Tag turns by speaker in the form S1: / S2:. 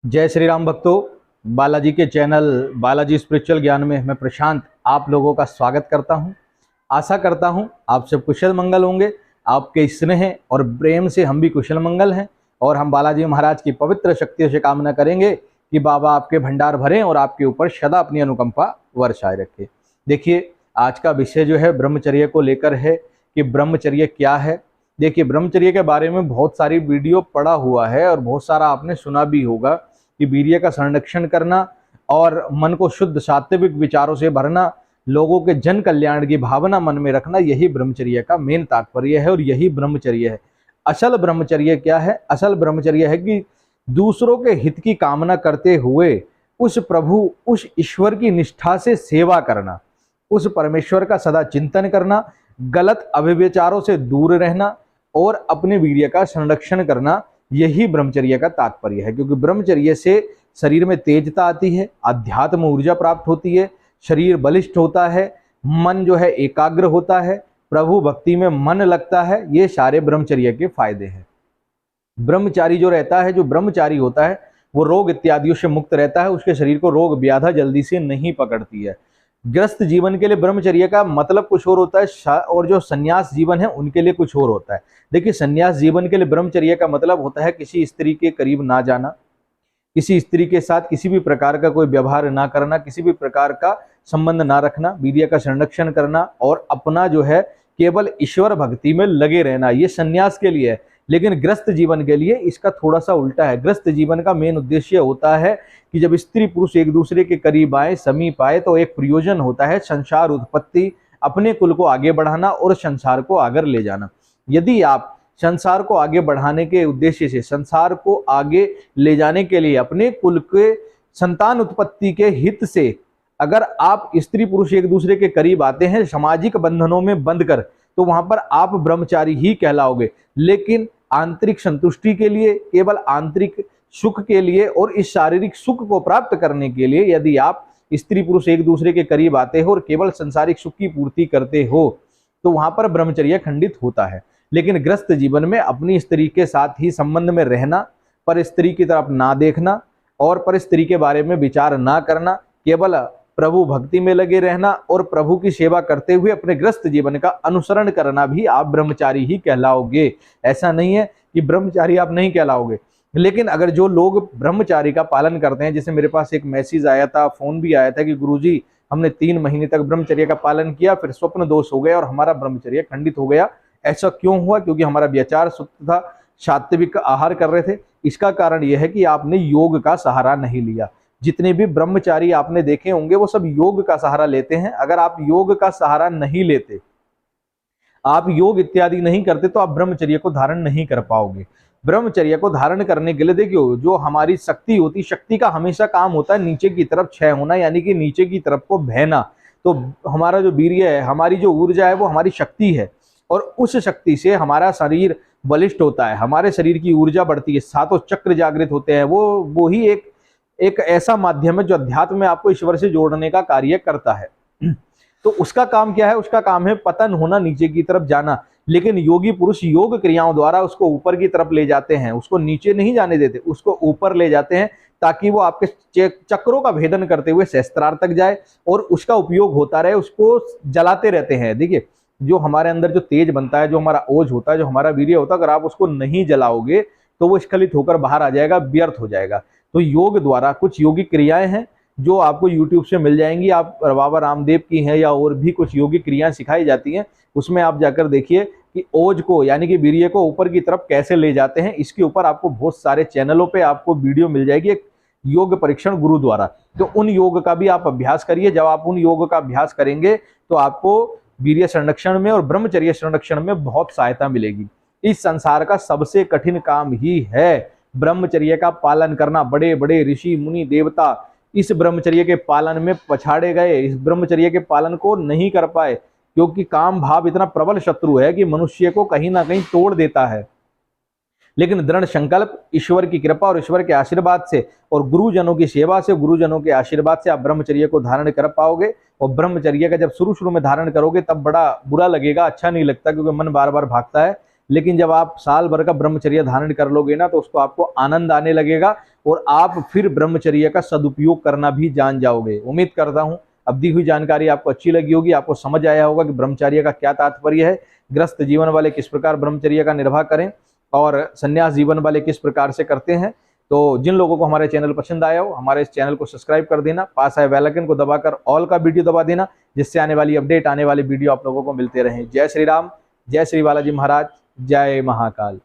S1: जय श्री राम भक्तों। बालाजी के चैनल बालाजी स्पिरिचुअल ज्ञान में मैं प्रशांत आप लोगों का स्वागत करता हूं। आशा करता हूं आप सब कुशल मंगल होंगे। आपके स्नेह और प्रेम से हम भी कुशल मंगल हैं और हम बालाजी महाराज की पवित्र शक्तियों से कामना करेंगे कि बाबा आपके भंडार भरें और आपके ऊपर सदा अपनी अनुकंपा वर्षाए रखे। देखिए, आज का विषय जो है ब्रह्मचर्य को लेकर है कि ब्रह्मचर्य क्या है। देखिए, ब्रह्मचर्य के बारे में बहुत सारी वीडियो पड़ा हुआ है और बहुत सारा आपने सुना भी होगा कि वीर्य का संरक्षण करना और मन को शुद्ध सात्विक विचारों से भरना, लोगों के जन कल्याण की भावना मन में रखना, यही ब्रह्मचर्य का मेन तात्पर्य है और यही ब्रह्मचर्य है। असल ब्रह्मचर्य क्या है? असल ब्रह्मचर्य है कि दूसरों के हित की कामना करते हुए उस प्रभु, उस ईश्वर की निष्ठा से सेवा करना, उस परमेश्वर का सदा चिंतन करना, गलत अभिविचारों से दूर रहना और अपने वीर्य का संरक्षण करना, यही ब्रह्मचर्य का तात्पर्य है। क्योंकि ब्रह्मचर्य से शरीर में तेजता आती है, अध्यात्म ऊर्जा प्राप्त होती है, शरीर बलिष्ठ होता है, मन जो है एकाग्र होता है, प्रभु भक्ति में मन लगता है। ये सारे ब्रह्मचर्य के फायदे हैं। ब्रह्मचारी जो रहता है, जो ब्रह्मचारी होता है, वो रोग इत्यादियों से मुक्त रहता है। उसके शरीर को रोग व्याधा जल्दी से नहीं पकड़ती है। ग्रस्त जीवन के लिए ब्रह्मचर्य का मतलब कुछ और होता है और जो संन्यास जीवन है उनके लिए कुछ और होता है। देखिए, संन्यास जीवन के लिए ब्रह्मचर्य का मतलब होता है किसी स्त्री के करीब ना जाना, किसी स्त्री के साथ किसी भी प्रकार का कोई व्यवहार ना करना, किसी भी प्रकार का संबंध ना रखना, वीर्य का संरक्षण करना और अपना जो है केवल ईश्वर भक्ति में लगे रहना, ये संन्यास के लिए है। लेकिन ग्रस्त जीवन के लिए इसका थोड़ा सा उल्टा है। ग्रस्त जीवन का मेन उद्देश्य होता है कि जब स्त्री पुरुष एक दूसरे के करीब आए, समीप आए, तो एक प्रयोजन होता है संसार उत्पत्ति, अपने कुल को आगे बढ़ाना और संसार को आगे ले जाना। यदि आप संसार को आगे बढ़ाने के उद्देश्य से, संसार को आगे ले जाने के लिए, अपने कुल के संतान उत्पत्ति के हित से अगर आप स्त्री पुरुष एक दूसरे के करीब आते हैं सामाजिक बंधनों में बंध कर, तो वहां पर आप ब्रह्मचारी ही कहलाओगे। लेकिन आंतरिक संतुष्टि के लिए, केवल आंतरिक सुख के लिए और इस शारीरिक सुख को प्राप्त करने के लिए यदि आप स्त्री पुरुष एक दूसरे के करीब आते हो और केवल संसारिक सुख की पूर्ति करते हो, तो वहां पर ब्रह्मचर्य खंडित होता है। लेकिन ग्रस्त जीवन में अपनी स्त्री के साथ ही संबंध में रहना, पर स्त्री की तरफ ना देखना और पर स्त्री के बारे में विचार ना करना, केवल प्रभु भक्ति में लगे रहना और प्रभु की सेवा करते हुए अपने ग्रस्त जीवन का अनुसरण करना, भी आप ब्रह्मचारी ही कहलाओगे। ऐसा नहीं है कि ब्रह्मचारी आप नहीं कहलाओगे। लेकिन अगर जो लोग ब्रह्मचारी का पालन करते हैं, जैसे मेरे पास एक मैसेज आया था, फोन भी आया था कि गुरुजी हमने 3 महीने तक ब्रह्मचर्य का पालन किया, फिर स्वप्न दोष हो गया और हमारा ब्रह्मचर्य खंडित हो गया। ऐसा क्यों हुआ? क्योंकि हमारा व्यचार शुद्ध था, सात्विक आहार कर रहे थे। इसका कारण यह है कि आपने योग का सहारा नहीं लिया। जितने भी ब्रह्मचारी आपने देखे होंगे वो सब योग का सहारा लेते हैं। अगर आप योग का सहारा नहीं लेते, आप योग इत्यादि नहीं करते, तो आप ब्रह्मचर्य को धारण नहीं कर पाओगे। ब्रह्मचर्य को धारण करने के लिए देखियो, जो हमारी शक्ति होती, शक्ति का हमेशा काम होता है नीचे की तरफ क्षय होना, यानी कि नीचे की तरफ को बहना। तो हमारा जो वीर्य है, हमारी जो ऊर्जा है, वो हमारी शक्ति है और उस शक्ति से हमारा शरीर बलिष्ठ होता है, हमारे शरीर की ऊर्जा बढ़ती है, सातों चक्र जागृत होते हैं। वो ही एक ऐसा माध्यम है जो अध्यात्म में आपको ईश्वर से जोड़ने का कार्य करता है। तो उसका काम क्या है? उसका काम है पतन होना, नीचे की तरफ जाना। लेकिन योगी पुरुष योग क्रियाओं द्वारा उसको ऊपर की तरफ ले जाते हैं, उसको नीचे नहीं जाने देते, उसको ऊपर ले जाते हैं ताकि वो आपके चक्रों का भेदन करते हुए सहस्त्रार तक जाए और उसका उपयोग होता रहे, उसको जलाते रहते हैं। देखिए, जो हमारे अंदर जो तेज बनता है, जो हमारा ओज होता है, जो हमारा वीर्य होता है, अगर आप उसको नहीं जलाओगे तो वो स्खलित होकर बाहर आ जाएगा, व्यर्थ हो जाएगा। तो योग द्वारा कुछ योगिक क्रियाएं हैं जो आपको YouTube से मिल जाएंगी। आप बाबा रामदेव की हैं या और भी कुछ योगिक क्रियाएं सिखाई जाती हैं, उसमें आप जाकर देखिए कि ओज को, यानी कि वीर्य को ऊपर की तरफ कैसे ले जाते हैं। इसके ऊपर आपको बहुत सारे चैनलों पे आपको वीडियो मिल जाएगी, एक योग परीक्षण गुरु द्वारा। तो उन योग का भी आप अभ्यास करिए। जब आप उन योग का अभ्यास करेंगे तो आपको वीर्य संरक्षण में और ब्रह्मचर्य संरक्षण में बहुत सहायता मिलेगी। इस संसार का सबसे कठिन काम ही है ब्रह्मचर्य का पालन करना। बड़े बड़े ऋषि मुनि देवता इस ब्रह्मचर्य के पालन में पछाड़े गए, इस ब्रह्मचर्य के पालन को नहीं कर पाए, क्योंकि काम भाव इतना प्रबल शत्रु है कि मनुष्य को कहीं ना कहीं तोड़ देता है। लेकिन दृढ़ संकल्प, ईश्वर की कृपा और ईश्वर के आशीर्वाद से और गुरुजनों की सेवा से, गुरुजनों के आशीर्वाद से आप ब्रह्मचर्य को धारण कर पाओगे। और ब्रह्मचर्य का जब शुरू में धारण करोगे तब बड़ा बुरा लगेगा, अच्छा नहीं लगता, क्योंकि मन बार बार भागता है। लेकिन जब आप साल भर का ब्रह्मचर्य धारण कर लोगे ना, तो उसको आपको आनंद आने लगेगा और आप फिर ब्रह्मचर्य का सदुपयोग करना भी जान जाओगे। उम्मीद करता हूं अब दी हुई जानकारी आपको अच्छी लगी होगी, आपको समझ आया होगा कि ब्रह्मचर्य का क्या तात्पर्य है, ग्रस्त जीवन वाले किस प्रकार ब्रह्मचर्य का निर्वाह करें और संन्यास जीवन वाले किस प्रकार से करते हैं। तो जिन लोगों को हमारे चैनल पसंद आया हो, हमारे इस चैनल को सब्सक्राइब कर देना, पास आए बेल आइकन को दबाकर ऑल का वीडियो दबा देना, जिससे आने वाली अपडेट, आने वाली वीडियो आप लोगों को मिलते रहें। जय श्री राम, जय श्री बालाजी महाराज, जय महाकाल।